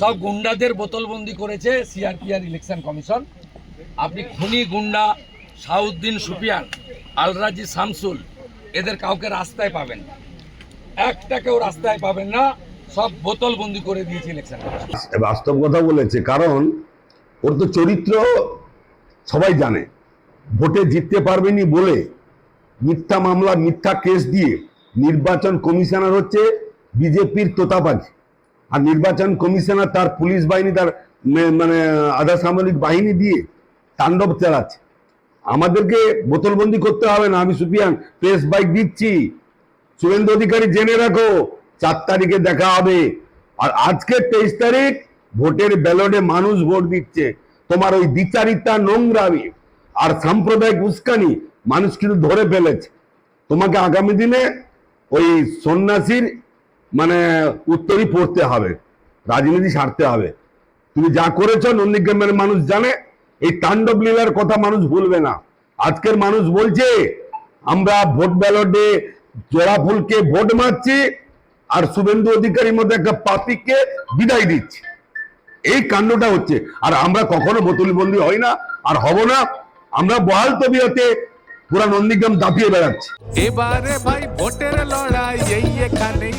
সব গুন্ডাদের বোতলবন্দি করেছে সিআরপিআর ইলেকশন কমিশন। আপনি খুনি গুন্ডা শাহউদ্দিন সুফিয়ান, আলরাজি শামসুল, এদের কাউকে রাস্তায় পাবেন না, একটাকেও রাস্তায় পাবেন না, সব বোতলবন্দি করে দিয়েছে ইলেকশন কমিশন। বাস্তব কথা বলেছে, কারণ ওর তো চরিত্র সবাই জানে। ভোটে জিততে পারবেনি বলে মিথ্যা মামলা, মিথ্যা কেস দিয়ে নির্বাচন কমিশনার হচ্ছে বিজেপির তোতাপাখি, আর নির্বাচন কমিশনার তার পুলিশ বাহিনী, তার মানে আধা সামরিক বাহিনী দিয়ে তাণ্ডব চালাচ্ছে। আমাদেরকে বোতলবন্দি করতে হবে না। আমি সুফিয়ান প্রেস বাইক দিচ্ছি, শুভেন্দু অধিকারী জেনে রাখো 4 তারিখে দেখা হবে। আর আজকে 23 তারিখ ভোটের ব্যালটে মানুষ ভোট দিচ্ছে। তোমার ওই দ্বিচারিতা, নোংরামি আর সাম্প্রদায়িক উস্কানি মানুষ কিন্তু ধরে ফেলেছে। তোমাকে আগামী দিনে ওই সন্ন্যাসীর মানে উত্তরই পড়তে হবে, রাজনীতি ছাড়তে হবে। তুমি যা করেছো নন্দীগ্রামের মানুষ জানে। এই তাণ্ডব লীলার কথা মানুষ ভুলবে না। আজকের মানুষ বলছে আমরা ভোট ব্যালটে জোড়া ফুলকে ভোট মারছি আর শুভেন্দু অধিকারীর মধ্যে একটা পাপিককে বিদায় দিচ্ছি। এই কাণ্ডটা হচ্ছে। আর আমরা কখনো বোতলবন্দি হই না, আর হব না। আমরা বহাল তবিয়তে পুরা নন্দীগ্রাম দাপিয়ে বেড়াচ্ছি। এবারে ভাই ভোটের লড়াই এই এখানেই